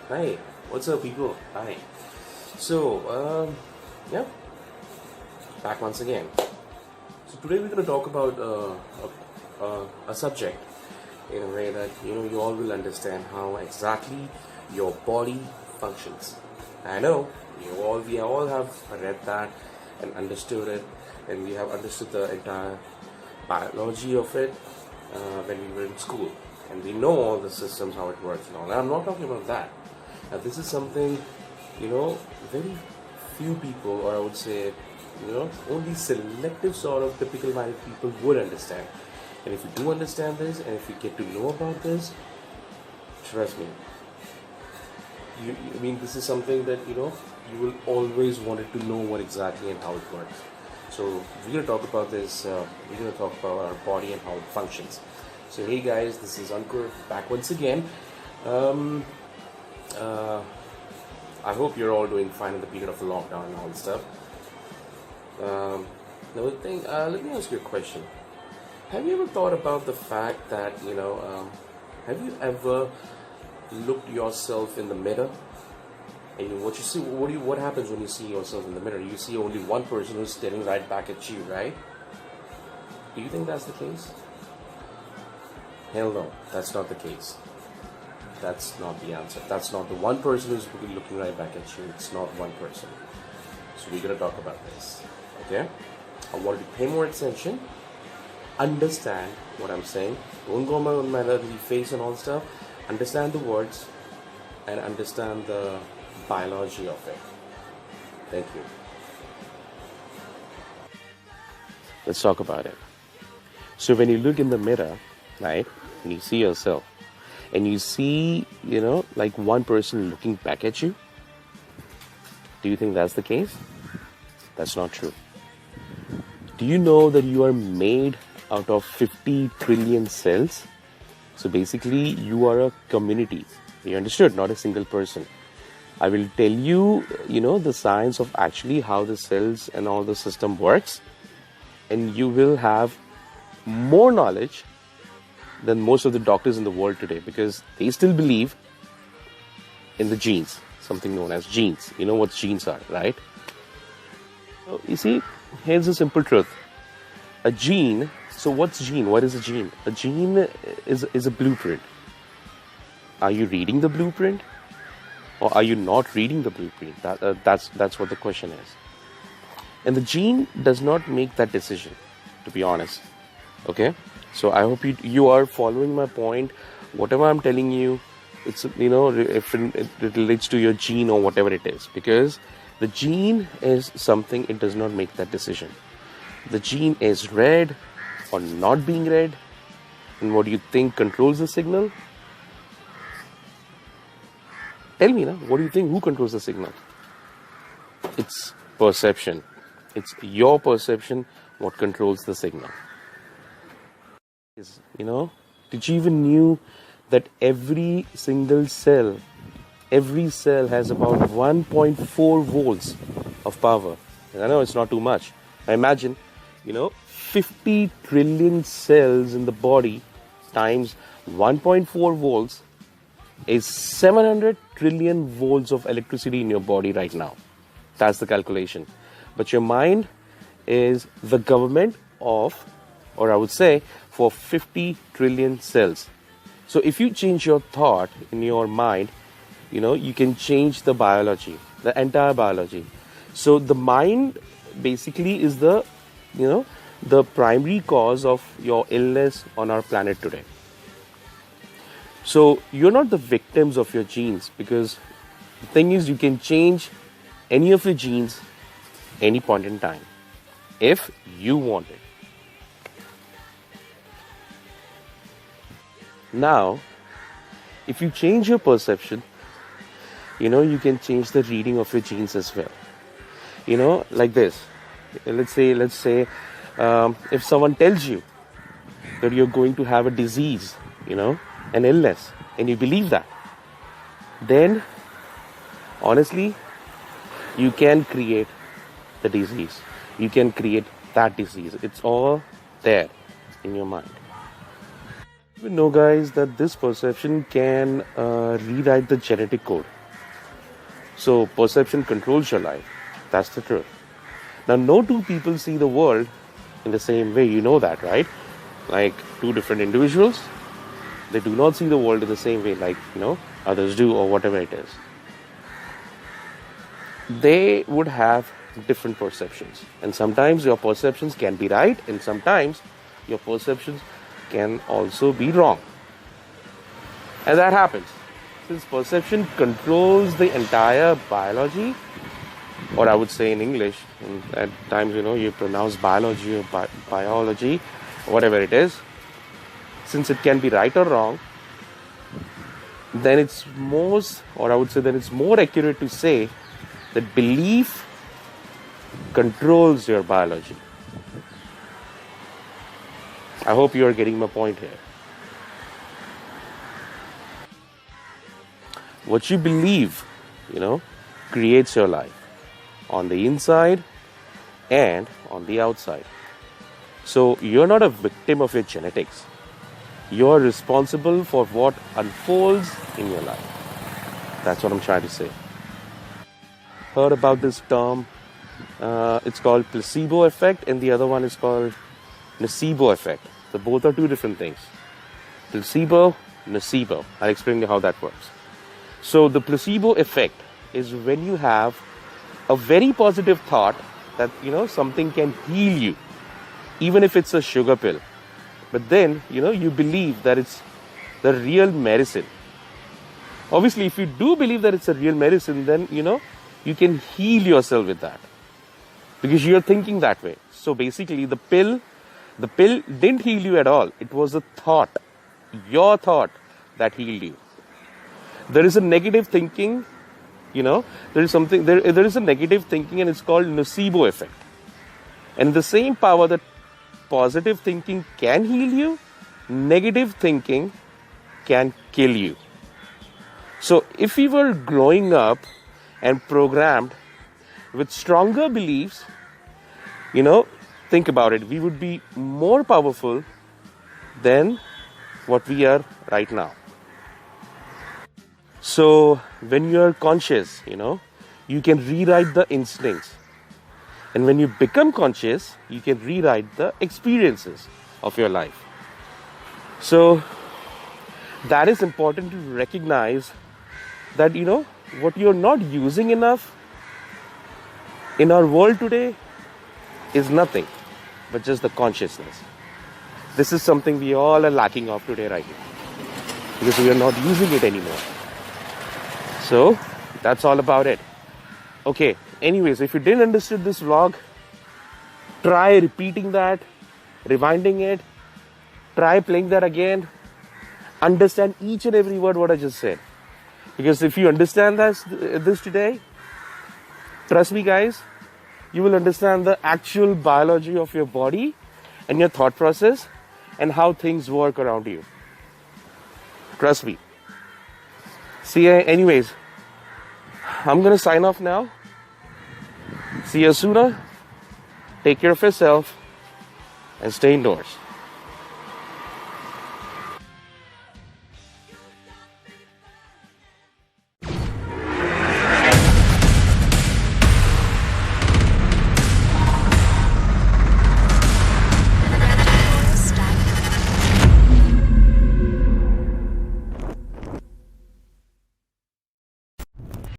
Hi, what's up, people? Hi. So, yeah, back once again. So today we're going to talk about a subject in a way that you all will understand how exactly your body functions. I know we all have read that and understood it, and we have understood the entire biology of it when we were in school, and we know all the systems how it works and all. And I'm not talking about that. This is something, very few people, or I would say, only selective sort of typical minded people would understand. And if you do understand this, and if you get to know about this, trust me, I mean, this is something that, you will always wanted to know what exactly and how it works. So we're going to talk about this, we're going to talk about our body and how it functions. So hey guys, this is Ankur back once again. I hope you're all doing fine in the period of the lockdown and all this stuff. Another thing, let me ask you a question. Have you ever thought about the fact that, have you ever looked yourself in the mirror? And what you see, what happens when you see yourself in the mirror? You see only one person who's staring right back at you, right? Do you think that's the case? Hell no, that's not the case. That's not the answer. That's not the one person who's looking right back at you. It's not one person. So we're going to talk about this. Okay? I want you to pay more attention. Understand what I'm saying. Don't go on my face and all stuff. Understand the words and understand the biology of it. Thank you. Let's talk about it. So when you look in the mirror, right, and you see yourself, and you see, like one person looking back at you, do you think that's the case? That's not true. Do you know that you are made out of 50 trillion cells? So basically, you are a community. You understood? Not a single person. I will tell you, the science of actually how the cells and all the system works, and you will have more knowledge than most of the doctors in the world today, because they still believe in the genes, something known as genes. You know what genes are, right? So you see, here's a simple truth. A gene, so what's gene? What is a gene? A gene is a blueprint. Are you reading the blueprint? Or are you not reading the blueprint? That's what the question is. And the gene does not make that decision, to be honest. Okay? So I hope you are following my point. Whatever I'm telling you, it's, if it relates to your gene or whatever it is. Because the gene is something, it does not make that decision. The gene is read or not being read. And what do you think controls the signal? Tell me, what do you think? Who controls the signal? It's perception. It's your perception what controls the signal. Did you even knew that every single cell, every cell has about 1.4 volts of power? And I know it's not too much. I imagine, 50 trillion cells in the body times 1.4 volts is 700 trillion volts of electricity in your body right now. That's the calculation. But your mind is the government of, or I would say, for 50 trillion cells. So if you change your thought in your mind, you can change the biology, the entire biology. So the mind basically is the primary cause of your illness on our planet today. So you're not the victims of your genes, because the thing is, you can change any of your genes any point in time if you want it. Now, if you change your perception, you can change the reading of your genes as well. Like this. Let's say, if someone tells you that you're going to have a disease, an illness, and you believe that, then honestly, you can create the disease. You can create that disease. It's all there in your mind. You know, guys, that this perception can rewrite the genetic code. So perception controls your life. That's the truth. Now, no two people see the world in the same way. You know that, right? Like two different individuals, they do not see the world in the same way like, others do, or whatever it is. They would have different perceptions. And sometimes your perceptions can be right, and sometimes your perceptions can also be wrong. And that happens. Since perception controls the entire biology, or I would say in English, and at times, you pronounce biology or biology, whatever it is, since it can be right or wrong, then it's more accurate to say that belief controls your biology. I hope you are getting my point here. What you believe, creates your life on the inside and on the outside. So you're not a victim of your genetics. You're responsible for what unfolds in your life. That's what I'm trying to say. Heard about this term? It's called placebo effect, and the other one is called nocebo effect. So both are two different things. Placebo, nocebo. I'll explain you how that works. So the placebo effect is when you have a very positive thought that, something can heal you, even if it's a sugar pill. But then, you believe that it's the real medicine. Obviously, if you do believe that it's a real medicine, then, you can heal yourself with that. Because you're thinking that way. So basically, the pill didn't heal you at all. It was a thought, your thought, that healed you. There is a negative thinking, there is a negative thinking, and it's called nocebo effect. And the same power that positive thinking can heal you, negative thinking can kill you. So if we were growing up and programmed with stronger beliefs, think about it, we would be more powerful than what we are right now. So when you are conscious, you can rewrite the instincts. And when you become conscious, you can rewrite the experiences of your life. So that is important to recognize that, what you're not using enough in our world today is nothing but just the consciousness. This is something we all are lacking of today right now, because we are not using it anymore. So that's all about it. Okay, anyways, if you didn't understand this vlog, try repeating that, rewinding it, try playing that again, understand each and every word what I just said. Because if you understand this today, trust me guys, you will understand the actual biology of your body and your thought process and how things work around you. Trust me. See you anyways. I'm going to sign off now. See you sooner. Take care of yourself and stay indoors.